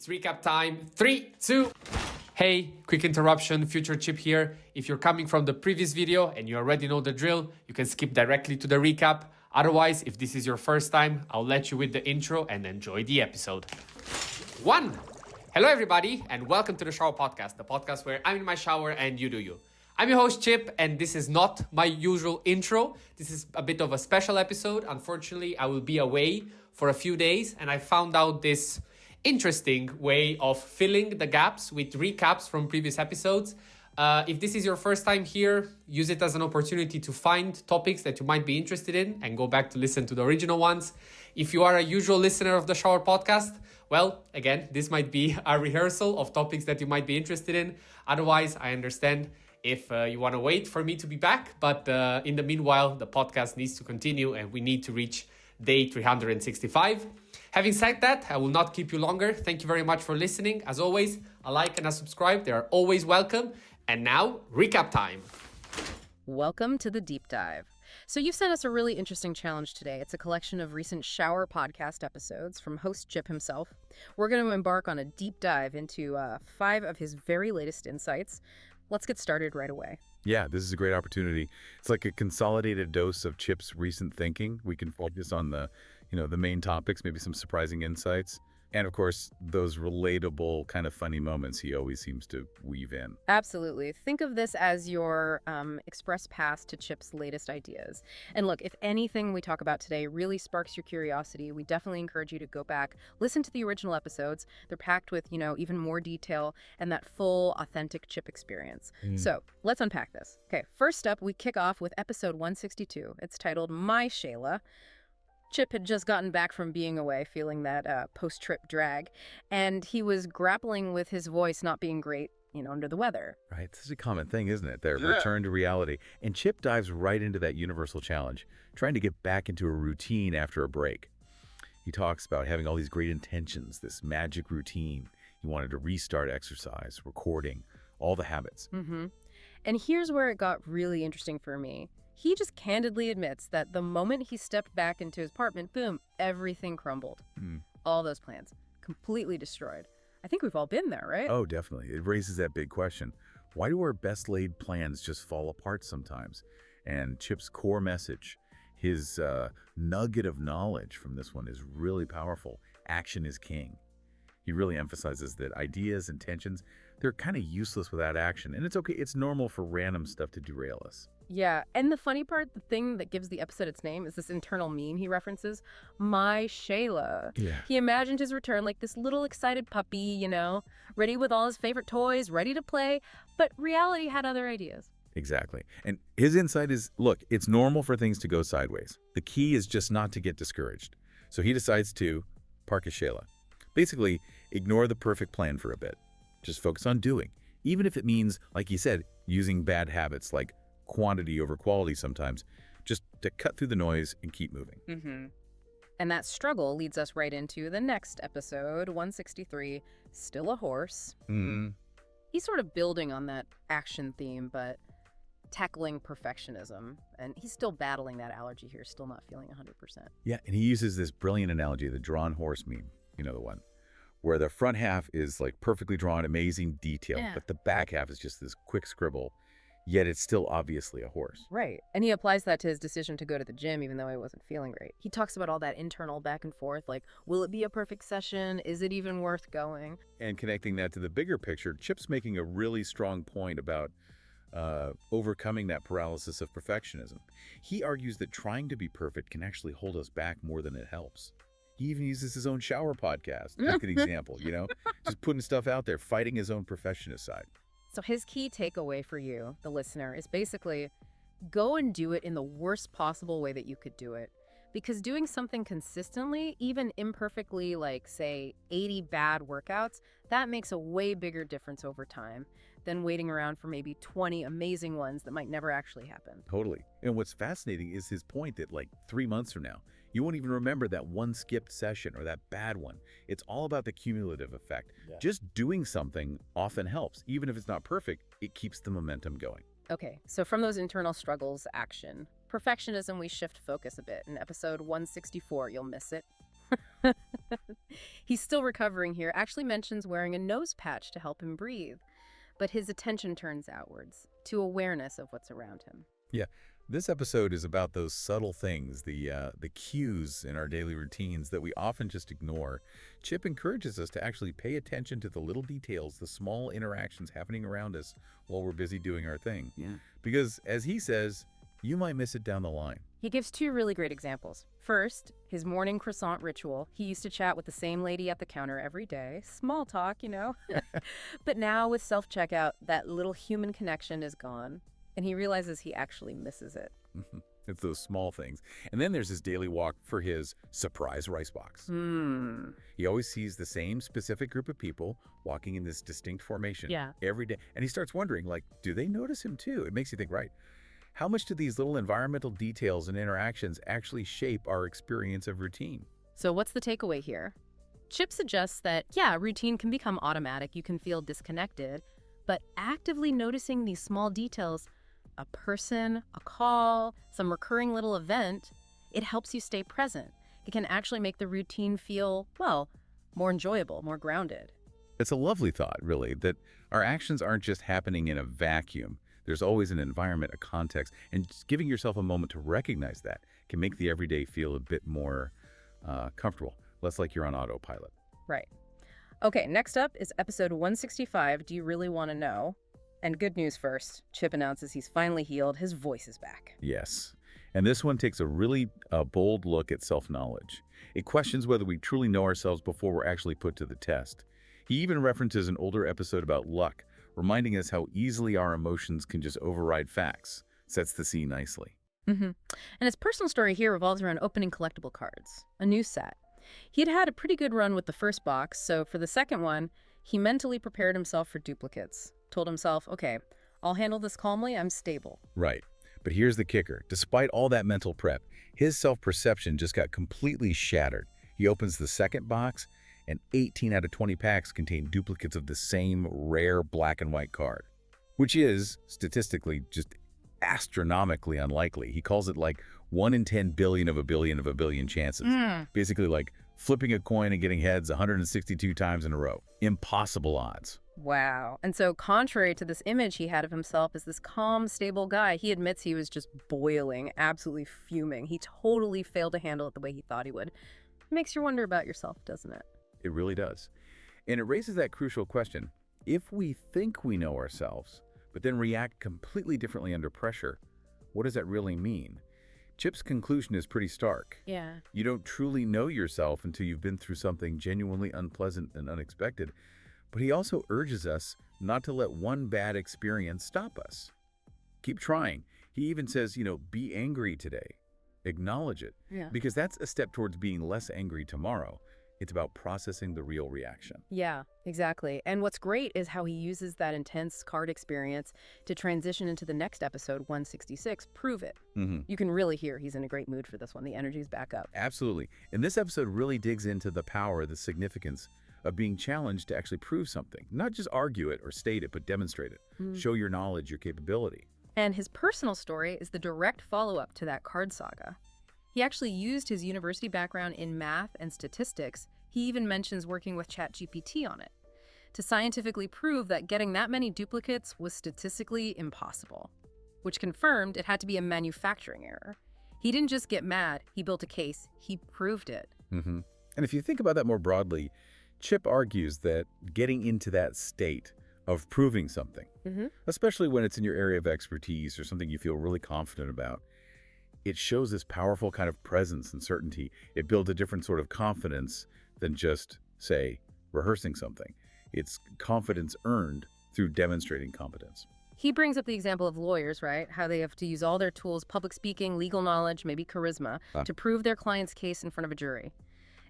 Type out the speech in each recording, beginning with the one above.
It's recap time. 3, 2. Hey, quick interruption, Future Chip here. If you're coming from the previous video and you already know the drill, you can skip directly to the recap. Otherwise, if this is your first time, I'll let you with the intro and enjoy the episode. 1. Hello everybody and welcome to the Shower Podcast, the podcast where I'm in my shower and you do you. I'm your host Chip and this is not my usual intro. This is a bit of a special episode. Unfortunately, I will be away for a few days and I found out this interesting way of filling the gaps with recaps from previous episodes. If this is your first time here, use it as an opportunity to find topics that you might be interested in and go back to listen to the original ones. If you are a usual listener of the Shower Podcast, well, again, this might be a rehearsal of topics that you might be interested in. Otherwise, I understand if you want to wait for me to be back. But in the meanwhile, the podcast needs to continue and we need to reach day 365. Having said that, I will not keep you longer. Thank you very much for listening. As always, a like and a subscribe. They are always welcome. And now, recap time. Welcome to the deep dive. So you've sent us a really interesting challenge today. It's a collection of recent Shower Podcast episodes from host Chip himself. We're going to embark on a deep dive into 5 of his very latest insights. Let's get started right away. Yeah, this is a great opportunity. It's like a consolidated dose of Chip's recent thinking. We can focus on the main topics, maybe some surprising insights. And of course, those relatable kind of funny moments he always seems to weave in. Absolutely. Think of this as your express pass to Chip's latest ideas. And look, if anything we talk about today really sparks your curiosity, we definitely encourage you to go back, listen to the original episodes. They're packed with, even more detail and that full, authentic Chip experience. So let's unpack this. Okay, first up, we kick off with episode 162. It's titled My Shayla. Chip had just gotten back from being away, feeling that post-trip drag, and he was grappling with his voice not being great, under the weather. Right, this is a common thing, isn't it? Their return to reality. And Chip dives right into that universal challenge, trying to get back into a routine after a break. He talks about having all these great intentions, this magic routine. He wanted to restart exercise, recording, all the habits. And here's where it got really interesting for me. He just candidly admits that the moment he stepped back into his apartment, boom, everything crumbled. All those plans, completely destroyed. I think we've all been there, right? Oh, definitely. It raises that big question. Why do our best laid plans just fall apart sometimes? And Chip's core message, his nugget of knowledge from this one is really powerful. Action is king. He really emphasizes that ideas, intentions, they're kind of useless without action. And it's okay. It's normal for random stuff to derail us. Yeah, and the funny part, the thing that gives the episode its name is this internal meme he references, My Shayla. Yeah. He imagined his return like this little excited puppy, ready with all his favorite toys, ready to play, but reality had other ideas. Exactly. And his insight is, look, it's normal for things to go sideways. The key is just not to get discouraged. So he decides to park his Shayla. Basically, ignore the perfect plan for a bit. Just focus on doing, even if it means, like he said, using bad habits like quantity over quality sometimes, just to cut through the noise and keep moving. And that struggle leads us right into the next episode, 163, Still a Horse. He's sort of building on that action theme, but tackling perfectionism. And he's still battling that allergy here, still not feeling 100%. Yeah, and he uses this brilliant analogy, the drawn horse meme, the one, where the front half is like perfectly drawn, amazing detail, but the back half is just this quick scribble. Yet it's still obviously a horse. Right. And he applies that to his decision to go to the gym, even though he wasn't feeling great. He talks about all that internal back and forth, like, will it be a perfect session? Is it even worth going? And connecting that to the bigger picture, Chip's making a really strong point about overcoming that paralysis of perfectionism. He argues that trying to be perfect can actually hold us back more than it helps. He even uses his own Shower Podcast as an example, just putting stuff out there, fighting his own perfectionist side. So his key takeaway for you, the listener, is basically go and do it in the worst possible way that you could do it. Because doing something consistently, even imperfectly, like, say, 80 bad workouts, that makes a way bigger difference over time than waiting around for maybe 20 amazing ones that might never actually happen. Totally. And what's fascinating is his point that, like, 3 months from now, you won't even remember that one skipped session or that bad one. It's all about the cumulative effect. Just doing something often helps. Even if it's not perfect, it keeps the momentum going. Okay, so from those internal struggles, action. Perfectionism, we shift focus a bit. In episode 164, you'll miss it. He's still recovering here, actually mentions wearing a nose patch to help him breathe. But his attention turns outwards, to awareness of what's around him. Yeah, this episode is about those subtle things, the cues in our daily routines that we often just ignore. Chip encourages us to actually pay attention to the little details, the small interactions happening around us while we're busy doing our thing. Yeah. Because, as he says, you might miss it down the line. He gives two really great examples. First, his morning croissant ritual. He used to chat with the same lady at the counter every day. Small talk, you know. But now with self-checkout, that little human connection is gone. And he realizes he actually misses it. It's those small things. And then there's his daily walk for his surprise rice box. He always sees the same specific group of people walking in this distinct formation every day. And he starts wondering, like, do they notice him too? It makes you think, right, how much do these little environmental details and interactions actually shape our experience of routine? So what's the takeaway here? Chip suggests that, yeah, routine can become automatic. You can feel disconnected. But actively noticing these small details, a person, a call, some recurring little event, it helps you stay present. It can actually make the routine feel, well, more enjoyable, more grounded. It's a lovely thought, really, that our actions aren't just happening in a vacuum. There's always an environment, a context, and just giving yourself a moment to recognize that can make the everyday feel a bit more comfortable, less like you're on autopilot. Right. Okay, next up is episode 165, Do You Really Want to Know? And good news first, Chip announces he's finally healed. His voice is back. Yes. And this one takes a really bold look at self-knowledge. It questions whether we truly know ourselves before we're actually put to the test. He even references an older episode about luck, reminding us how easily our emotions can just override facts. Sets the scene nicely. And his personal story here revolves around opening collectible cards, a new set. He'd had a pretty good run with the first box, so for the second one, he mentally prepared himself for duplicates. Told himself, okay, I'll handle this calmly, I'm stable. Right. But here's the kicker. Despite all that mental prep, his self-perception just got completely shattered. He opens the second box, and 18 out of 20 packs contain duplicates of the same rare black and white card, which is, statistically, just astronomically unlikely. He calls it like 1 in 10 billion of a billion chances. Basically like flipping a coin and getting heads 162 times in a row. Impossible odds. Wow. And so contrary to this image he had of himself as this calm, stable guy, he admits he was just boiling, absolutely fuming. He totally failed to handle it the way he thought he would. Makes you wonder about yourself, doesn't it? It really does. And it raises that crucial question. If we think we know ourselves, but then react completely differently under pressure, what does that really mean? Chip's conclusion is pretty stark. Yeah. You don't truly know yourself until you've been through something genuinely unpleasant and unexpected. But he also urges us not to let one bad experience stop us. Keep trying. He even says, be angry today. Acknowledge it. Yeah. Because that's a step towards being less angry tomorrow. It's about processing the real reaction. Yeah, exactly. And what's great is how he uses that intense card experience to transition into the next episode, 166, Prove It. You can really hear he's in a great mood for this one. The energy's back up. Absolutely. And this episode really digs into the power, the significance of being challenged to actually prove something. Not just argue it or state it, but demonstrate it. Show your knowledge, your capability. And his personal story is the direct follow-up to that card saga. He actually used his university background in math and statistics. He even mentions working with ChatGPT on it to scientifically prove that getting that many duplicates was statistically impossible, which confirmed it had to be a manufacturing error. He didn't just get mad, he built a case, he proved it. And if you think about that more broadly, Chip argues that getting into that state of proving something, especially when it's in your area of expertise or something you feel really confident about, it shows this powerful kind of presence and certainty. It builds a different sort of confidence than just, say, rehearsing something. It's confidence earned through demonstrating competence. He brings up the example of lawyers, right? How they have to use all their tools, public speaking, legal knowledge, maybe charisma, to prove their client's case in front of a jury.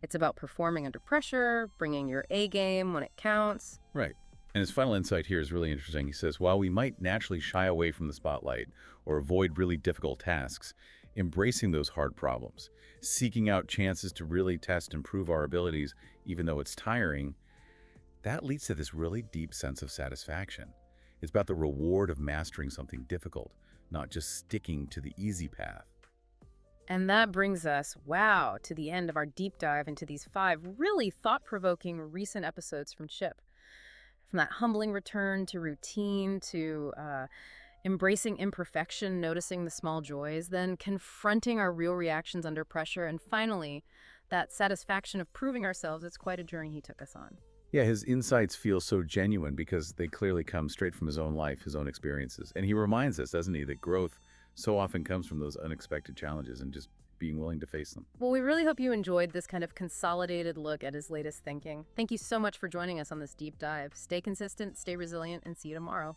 It's about performing under pressure, bringing your A game when it counts. Right. And his final insight here is really interesting. He says, while we might naturally shy away from the spotlight or avoid really difficult tasks, embracing those hard problems, seeking out chances to really test and prove our abilities, even though it's tiring, that leads to this really deep sense of satisfaction. It's about the reward of mastering something difficult, not just sticking to the easy path. And that brings us, wow, to the end of our deep dive into these 5 really thought-provoking recent episodes from Chip. From that humbling return to routine to embracing imperfection, noticing the small joys, then confronting our real reactions under pressure, and finally, that satisfaction of proving ourselves. It's quite a journey he took us on. Yeah, his insights feel so genuine because they clearly come straight from his own life, his own experiences. And he reminds us, doesn't he, that growth so often comes from those unexpected challenges and just being willing to face them. Well, we really hope you enjoyed this kind of consolidated look at his latest thinking. Thank you so much for joining us on this deep dive. Stay consistent, stay resilient, and see you tomorrow.